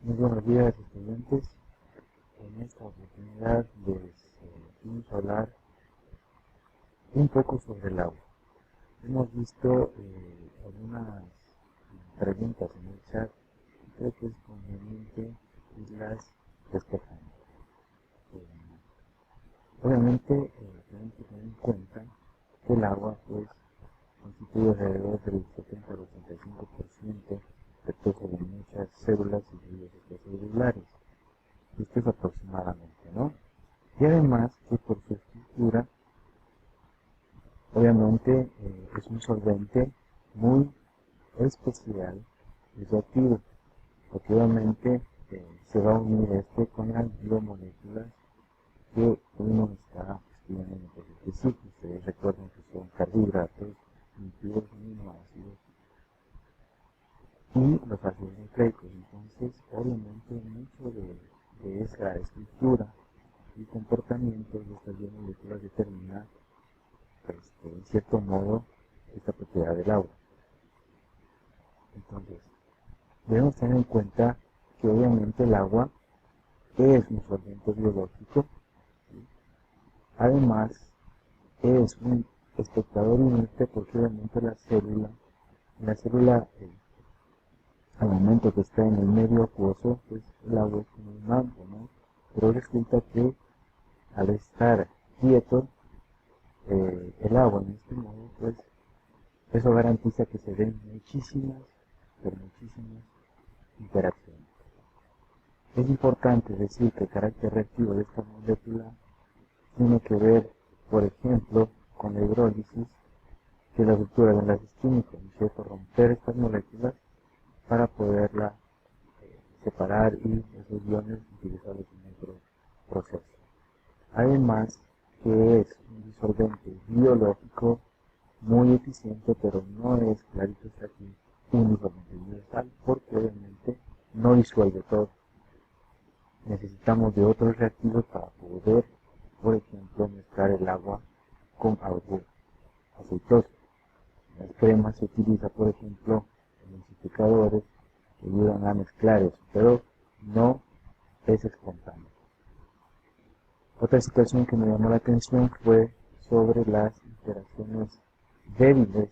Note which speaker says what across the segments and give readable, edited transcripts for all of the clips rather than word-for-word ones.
Speaker 1: Muy buenos días, estudiantes. En esta oportunidad vamos a hablar un poco sobre el agua. Hemos visto algunas preguntas en el chat y creo que es conveniente irlas despejando. Obviamente tenemos que tener en cuenta que el agua constituye alrededor del 70 al 85% de peso de muchas células y tejidos extracelulares. Esto es aproximadamente, ¿no? Y además que por su estructura, obviamente es un solvente muy especial y reactivo, porque obviamente se va a unir con las biomoléculas que uno está estudiando en el específico. Ustedes recuerdan que son carbohidratos, lípidos, aminoácidos y los ácidos nucleicos. Entonces, obviamente mucho de esa estructura y comportamiento de estas biomoléculas determina, en cierto modo, esta propiedad del agua. Entonces, debemos tener en cuenta que obviamente el agua es un solvente biológico, ¿sí? Además es un espectador inerte porque obviamente la célula al momento que está en el medio acuoso, pues el agua es como un manto, ¿no? Pero resulta que al estar quieto, el agua en este modo, pues eso garantiza que se den muchísimas, pero muchísimas interacciones. Es importante decir que el carácter reactivo de esta molécula tiene que ver, por ejemplo, con la hidrólisis, que es la ruptura de enlaces químicos, ¿no es cierto? Romper estas moléculas para poderla separar y esos iones utilizarlos en otro proceso. Además, que es un disolvente biológico muy eficiente, pero no es, clarito está aquí, un disolvente universal, porque obviamente no disuelve todo. Necesitamos de otros reactivos para poder, por ejemplo, mezclar el agua con algo aceitoso. En las cremas se utiliza, por ejemplo, emulsificadores que ayudan a mezclar eso, pero no es espontáneo. Otra situación que me llamó la atención fue sobre las interacciones débiles,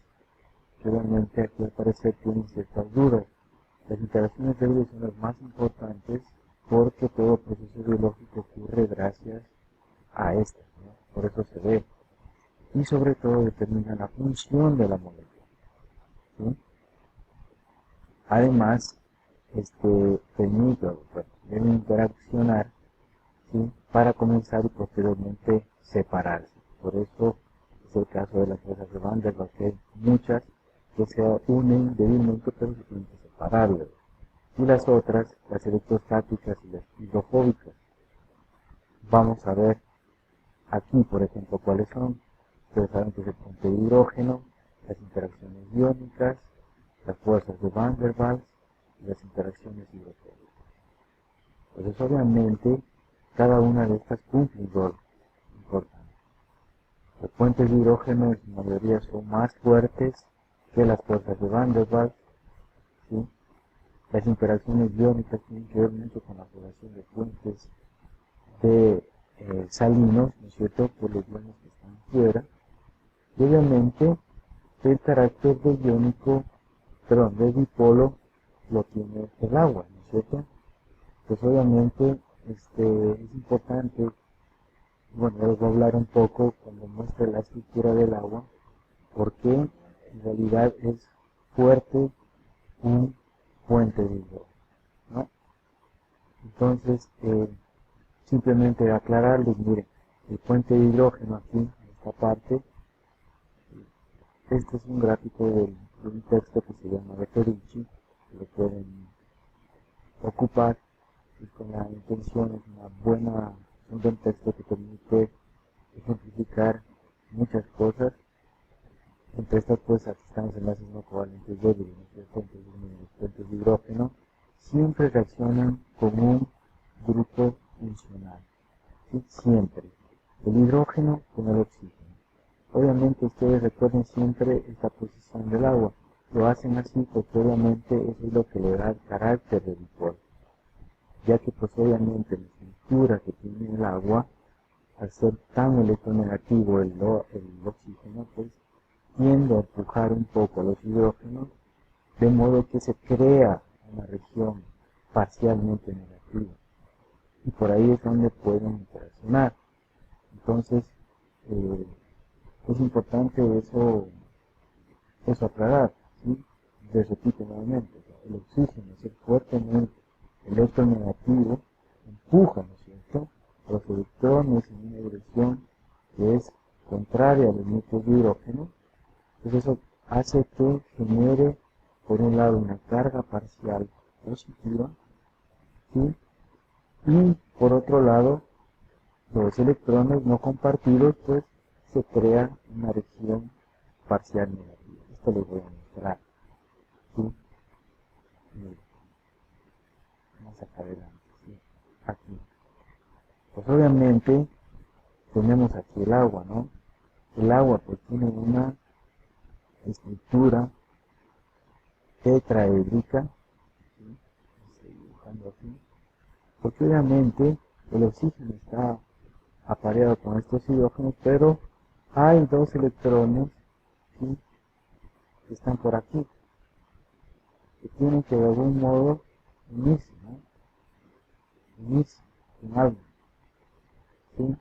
Speaker 1: que obviamente aquí al parecer tienen ciertas dudas. Las interacciones débiles son las más importantes porque todo proceso biológico ocurre gracias a estas, ¿no? Por eso se ve. Y sobre todo determina la función de la molécula, ¿sí? Además, deben interaccionar, ¿sí? Para comenzar y posteriormente separarse. Por eso es el caso de las fuerzas de Van der Waals, que hay muchas que se unen débilmente pero se tienen que separar luego. Y las otras, las electrostáticas y las hidrofóbicas. Vamos a ver aquí, por ejemplo, cuáles son. Ustedes saben que es el puente de hidrógeno, las interacciones iónicas, las fuerzas de Van der Waals y las interacciones hidrofóbicas. Entonces, obviamente, cada una de estas cumple un rol importante. Los puentes de hidrógeno en su mayoría son más fuertes que las fuerzas de Van der Waals, ¿sí? Las interacciones iónicas tienen que ver mucho con la formación de puentes de salinos, ¿no es cierto?, por los iones que están fuera. Y obviamente el carácter de de dipolo lo tiene el agua, ¿no es cierto? Pues obviamente es importante, bueno, les voy a hablar un poco cuando muestre la estructura del agua, porque en realidad es fuerte un puente de hidrógeno, ¿no? Entonces, simplemente aclararles, miren, el puente de hidrógeno aquí, en esta parte, este es un gráfico de un texto que se llama de Federici, que lo pueden ocupar, y con la intención es un buen texto que permite ejemplificar muchas cosas. Entre estas, pues aquí están los enlaces no covalentes débiles, los puentes de hidrógeno siempre reaccionan con un grupo funcional, ¿sí? Siempre. El hidrógeno con el oxígeno. Obviamente ustedes recuerden siempre esta posición del agua. Lo hacen así porque obviamente eso es lo que le da el carácter de dipolo. ya que pues obviamente la estructura que tiene el agua, al ser tan electronegativo el oxígeno, pues tiende a empujar un poco a los hidrógenos, de modo que se crea una región parcialmente negativa. Y por ahí es donde pueden interaccionar. Entonces, es importante eso aclarar, ¿sí? Les repito nuevamente, el oxígeno, es fuertemente electronegativo, empuja, ¿no es cierto?, a los electrones en una dirección que es contraria a los núcleos de hidrógeno. Entonces eso hace que genere, por un lado, una carga parcial positiva, ¿sí? Y por otro lado, los electrones no compartidos, pues se crea una región parcial negativa. Esto les voy a mostrar, ¿sí? Más acá adelante, ¿sí? Aquí. Pues obviamente tenemos aquí el agua, ¿no? El agua pues tiene una estructura tetraédrica, ¿sí? Estoy dibujando así, porque obviamente el oxígeno está apareado con estos hidrógenos, pero hay dos electrones, ¿sí?, que están por aquí, que tienen que de algún modo unirse, ¿no? Unirse en algo, ¿sí?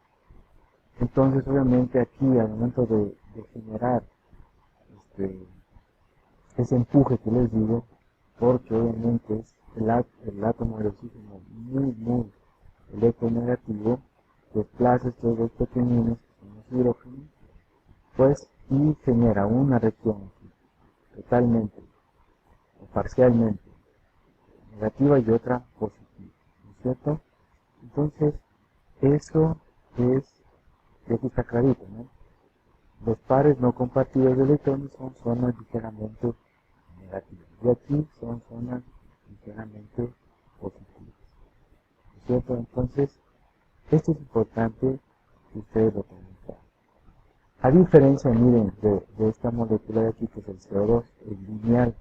Speaker 1: Entonces obviamente aquí al momento de generar ese empuje que les digo, porque obviamente es el átomo de oxígeno muy electronegativo, desplaza estos dos pequeñines, que son los hidrógenos, pues, y genera una región totalmente o parcialmente negativa y otra positiva, ¿no es cierto? Entonces, eso es, y aquí está clarito, ¿no? Los pares no compartidos de electrones son zonas ligeramente negativas, y aquí son zonas ligeramente positivas, ¿no es cierto? Entonces, esto es importante que ustedes lo tengan claro. A diferencia, miren, de esta molécula de aquí, que es el CO2, el lineal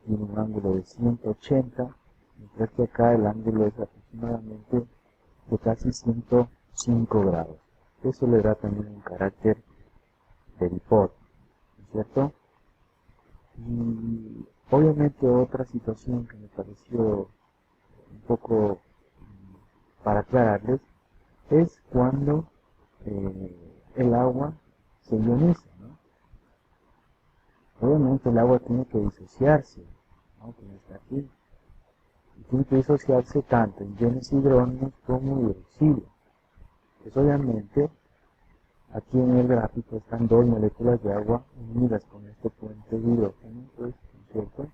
Speaker 1: tiene un ángulo de 180, mientras que acá el ángulo es aproximadamente de casi 105 grados. Eso le da también un carácter de dipol, ¿no es cierto? Y obviamente otra situación que me pareció un poco para aclararles es cuando el agua se ioniza, ¿no? Obviamente el agua tiene que disociarse, ¿no?, como está aquí, y tiene que disociarse tanto en iones hidrógenos como hidroxilo. Pues obviamente aquí en el gráfico están dos moléculas de agua unidas con este puente de hidrógeno, pues, ¿no es cierto?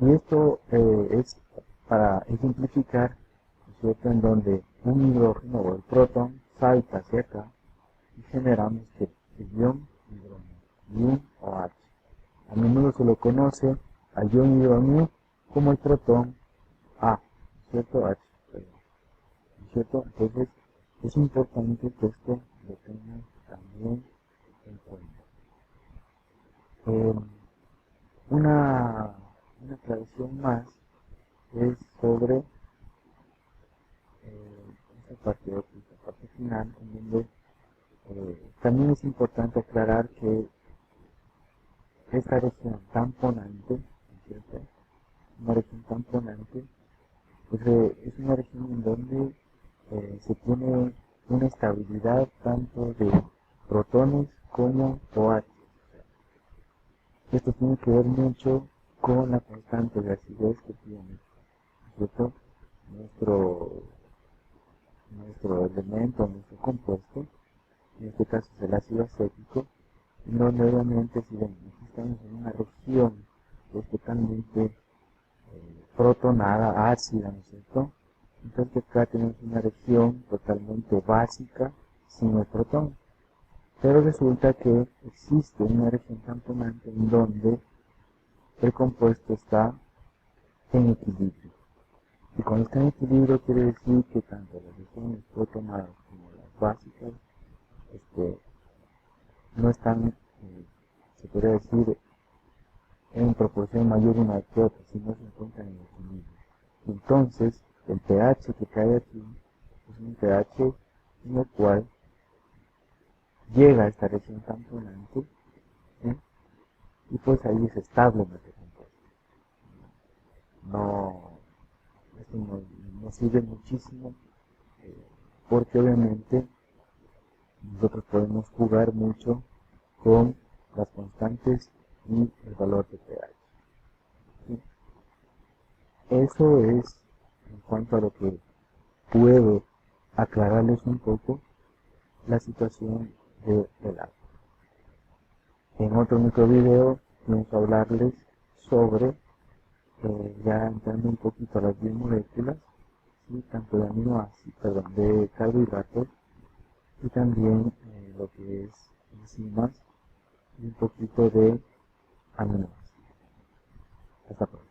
Speaker 1: Y esto es para ejemplificar, ¿no es cierto?, en donde un hidrógeno o el protón salta hacia acá y generamos que el ion hidrógeno, ion OH. A menudo se lo conoce al ion hidrógeno como el protón A, ¿no es cierto? H, ¿no es cierto? Entonces es importante que esto lo tengan también en cuenta. Una aclaración más es sobre esta parte final, en donde también es importante aclarar que esta región tamponante, ¿no es cierto?, una región tamponante, pues, es una región en donde se tiene una estabilidad tanto de protones como OH. Esto tiene que ver mucho con la constante de acidez que tiene, ¿no es cierto?, nuestro elemento, nuestro compuesto, en este caso es el ácido acético, en donde obviamente, si ven, aquí estamos en una región que es totalmente protonada, ácida, ¿no es cierto? Entonces acá tenemos una región totalmente básica, sin el protón. Pero resulta que existe una región tamponante en donde el compuesto está en equilibrio. Y cuando está en equilibrio quiere decir que tanto las regiones protonadas como las básicas no están, se podría decir, en proporción mayor una que otra, sino se encuentran en equilibrio. Entonces, El pH que cae aquí es un pH en el cual llega a esta región tamponante, ¿sí? Y pues ahí es estable nuestro compuesto. No, esto nos sirve muchísimo porque obviamente nosotros podemos jugar mucho con las constantes y el valor de pH. ¿Sí? Eso es en cuanto a lo que puedo aclararles un poco la situación del agua. En otro microvideo pienso hablarles sobre, ya entrando un poquito a las biomoléculas, ¿sí? Tanto de aminoácidos, perdón, de carbohidratos, y también lo que es enzimas y un poquito de aminoácidos. Hasta pronto.